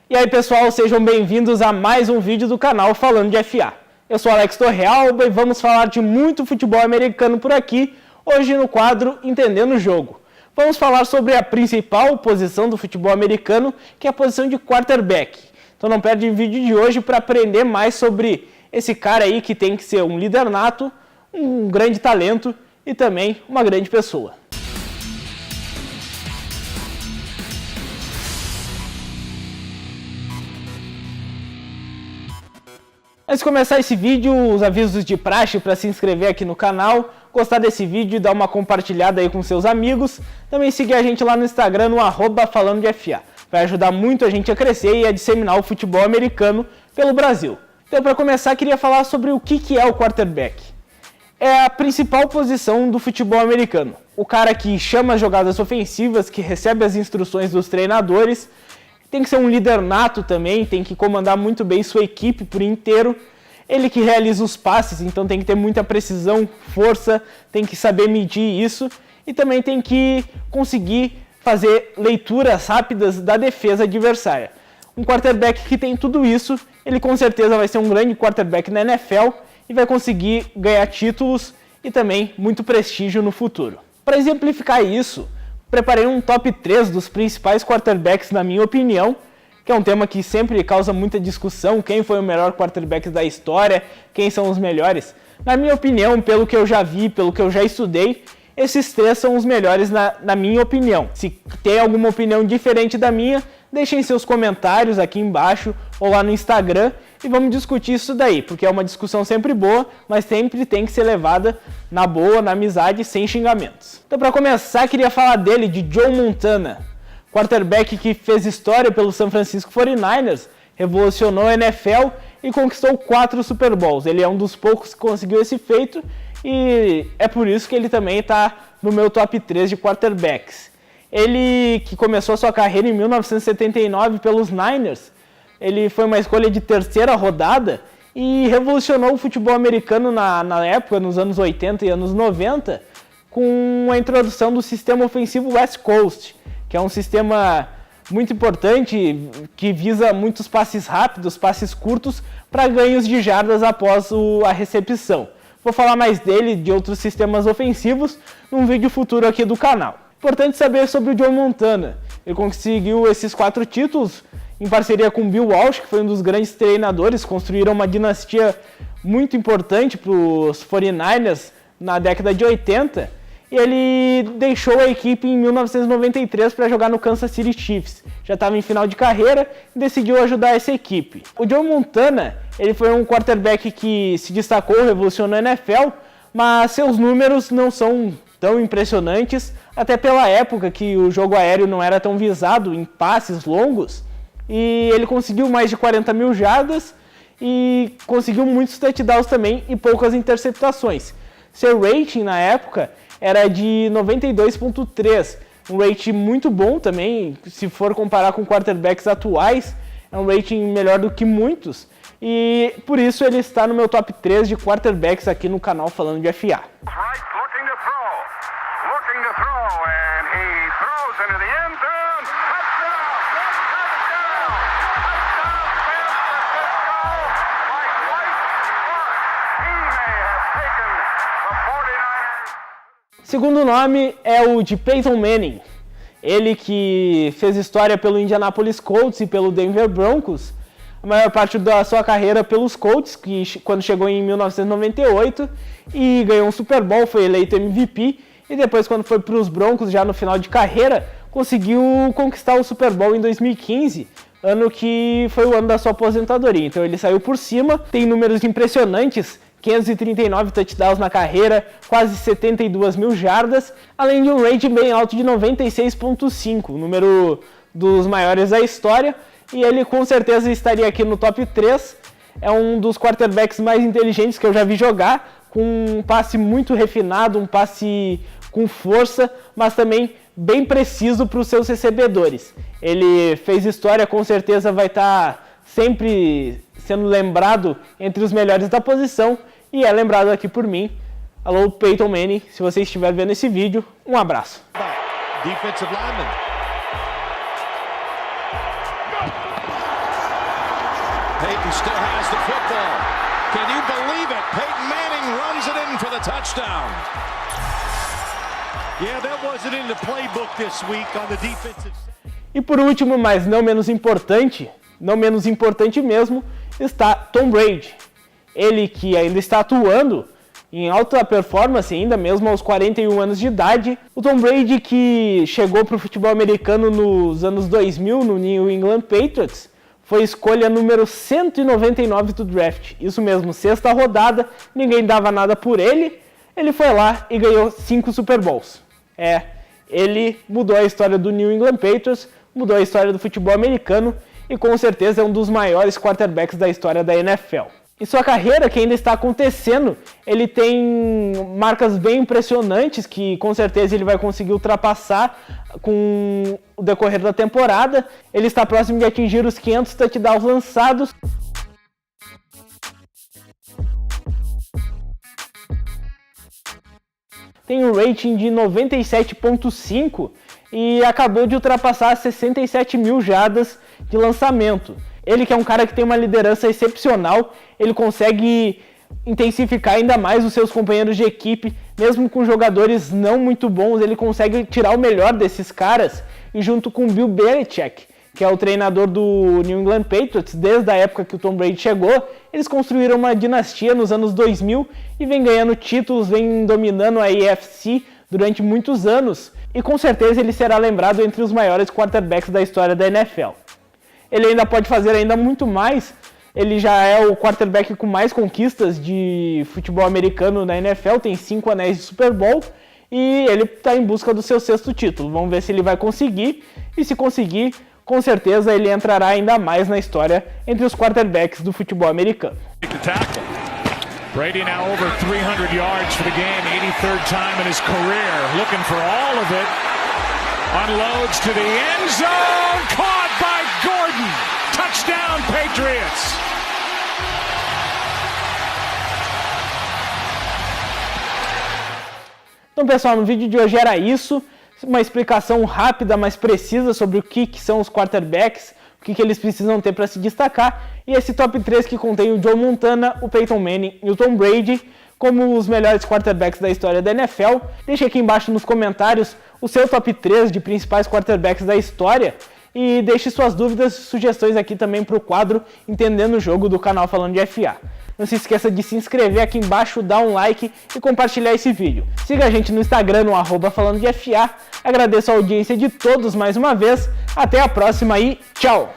E aí pessoal, sejam bem-vindos a mais um vídeo do canal Falando de FA. Eu sou Alex Torrealba e vamos falar de muito futebol americano por aqui, hoje no quadro Entendendo o Jogo. Vamos falar sobre a principal posição do futebol americano, que é a posição de quarterback. Então não perde o vídeo de hoje para aprender mais sobre esse cara aí que tem que ser um líder nato, um grande talento e também uma grande pessoa. Antes de começar esse vídeo, os avisos de praxe para se inscrever aqui no canal, gostar desse vídeo e dar uma compartilhada aí com seus amigos. Também seguir a gente lá no Instagram, no @FalandoDeFA. Vai ajudar muito a gente a crescer e a disseminar o futebol americano pelo Brasil. Então, para começar, queria falar sobre o que é o quarterback. É a principal posição do futebol americano. O cara que chama as jogadas ofensivas, que recebe as instruções dos treinadores. Tem que ser um líder nato também, tem que comandar muito bem sua equipe por inteiro. Ele que realiza os passes, então tem que ter muita precisão, força, tem que saber medir isso. E também tem que conseguir fazer leituras rápidas da defesa adversária. Um quarterback que tem tudo isso, ele com certeza vai ser um grande quarterback na NFL e vai conseguir ganhar títulos e também muito prestígio no futuro. Para exemplificar isso, preparei um top 3 dos principais quarterbacks, na minha opinião, que é um tema que sempre causa muita discussão, quem foi o melhor quarterback da história, quem são os melhores. Na minha opinião, pelo que eu já vi, pelo que eu já estudei, esses três são os melhores na minha opinião. Se tem alguma opinião diferente da minha, deixem seus comentários aqui embaixo ou lá no Instagram e vamos discutir isso daí, porque é uma discussão sempre boa, mas sempre tem que ser levada na boa, na amizade, sem xingamentos. Então, para começar, queria falar dele, de Joe Montana, quarterback que fez história pelo San Francisco 49ers, revolucionou a NFL e conquistou 4 Super Bowls. Ele é um dos poucos que conseguiu esse feito e é por isso que ele também está no meu top 3 de quarterbacks. Ele que começou sua carreira em 1979 pelos Niners, ele foi uma escolha de terceira rodada e revolucionou o futebol americano na época, nos anos 80 e anos 90, com a introdução do sistema ofensivo West Coast, que é um sistema muito importante que visa muitos passes rápidos, passes curtos, para ganhos de jardas após a recepção. Vou falar mais dele, de outros sistemas ofensivos, num vídeo futuro aqui do canal. Importante saber sobre o Joe Montana. Ele conseguiu esses 4 títulos em parceria com Bill Walsh, que foi um dos grandes treinadores, construíram uma dinastia muito importante para os 49ers na década de 80, e ele deixou a equipe em 1993 para jogar no Kansas City Chiefs. Já estava em final de carreira e decidiu ajudar essa equipe. O Joe Montana, ele foi um quarterback que se destacou, revolucionou a NFL, mas seus números não são tão impressionantes, até pela época que o jogo aéreo não era tão visado em passes longos, e ele conseguiu mais de 40 mil jardas e conseguiu muitos touchdowns também e poucas interceptações. Seu rating na época era de 92.3, um rating muito bom também, se for comparar com quarterbacks atuais, é um rating melhor do que muitos, e por isso ele está no meu top 3 de quarterbacks aqui no canal Falando de FA. Segundo nome é o de Peyton Manning, ele que fez história pelo Indianapolis Colts e pelo Denver Broncos, a maior parte da sua carreira pelos Colts, que quando chegou em 1998 e ganhou um Super Bowl, foi eleito MVP, e depois quando foi para os Broncos, já no final de carreira, conseguiu conquistar o Super Bowl em 2015, ano que foi o ano da sua aposentadoria. Então ele saiu por cima, tem números impressionantes, 539 touchdowns na carreira, quase 72 mil jardas, além de um rating bem alto de 96.5, número dos maiores da história, e ele com certeza estaria aqui no top 3, é um dos quarterbacks mais inteligentes que eu já vi jogar, com um passe muito refinado, um passe com força, mas também bem preciso para os seus recebedores. Ele fez história, com certeza vai estar sempre sendo lembrado entre os melhores da posição, e é lembrado aqui por mim. Alô, Peyton Manning, se você estiver vendo esse vídeo, um abraço. Defensive lineman. Peyton still has the football. Can you believe it? Peyton Manning runs it in for the touchdown. Yeah, that wasn't in the playbook this week on the defensive side. E por último, mas não menos importante mesmo, está Tom Brady. Ele que ainda está atuando em alta performance, ainda mesmo aos 41 anos de idade. O Tom Brady que chegou para o futebol americano nos anos 2000 no New England Patriots, foi escolha número 199 do draft. Isso mesmo, sexta rodada, ninguém dava nada por ele. Ele foi lá e ganhou 5 Super Bowls. Ele mudou a história do New England Patriots, mudou a história do futebol americano e com certeza é um dos maiores quarterbacks da história da NFL. Em sua carreira, que ainda está acontecendo, ele tem marcas bem impressionantes que com certeza ele vai conseguir ultrapassar com o decorrer da temporada. Ele está próximo de atingir os 500 touchdowns lançados. Tem um rating de 97.5 e acabou de ultrapassar 67 mil jardas de lançamento. Ele que é um cara que tem uma liderança excepcional, ele consegue intensificar ainda mais os seus companheiros de equipe, mesmo com jogadores não muito bons, ele consegue tirar o melhor desses caras, e junto com Bill Belichick, que é o treinador do New England Patriots, desde a época que o Tom Brady chegou, eles construíram uma dinastia nos anos 2000 e vem ganhando títulos, vem dominando a AFC durante muitos anos, e com certeza ele será lembrado entre os maiores quarterbacks da história da NFL. Ele ainda pode fazer ainda muito mais, ele já é o quarterback com mais conquistas de futebol americano na NFL, tem 5 anéis de Super Bowl e ele está em busca do seu 6º título. Vamos ver se ele vai conseguir, e se conseguir, com certeza ele entrará ainda mais na história entre os quarterbacks do futebol americano. Brady now over 300 yards for the game, 83rd time in his career, looking for all of it. Unloads to the end zone, caught by Gordon. Touchdown, Patriots. Então, pessoal, no vídeo de hoje era isso. Uma explicação rápida, mas precisa sobre o que são os quarterbacks, o que eles precisam ter para se destacar. E esse top 3 que contém o Joe Montana, o Peyton Manning e o Tom Brady como os melhores quarterbacks da história da NFL. Deixe aqui embaixo nos comentários o seu top 3 de principais quarterbacks da história. E deixe suas dúvidas e sugestões aqui também para o quadro Entendendo o Jogo do canal Falando de FA. Não se esqueça de se inscrever aqui embaixo, dar um like e compartilhar esse vídeo. Siga a gente no Instagram, no @falando de FA. Agradeço a audiência de todos mais uma vez. Até a próxima e tchau!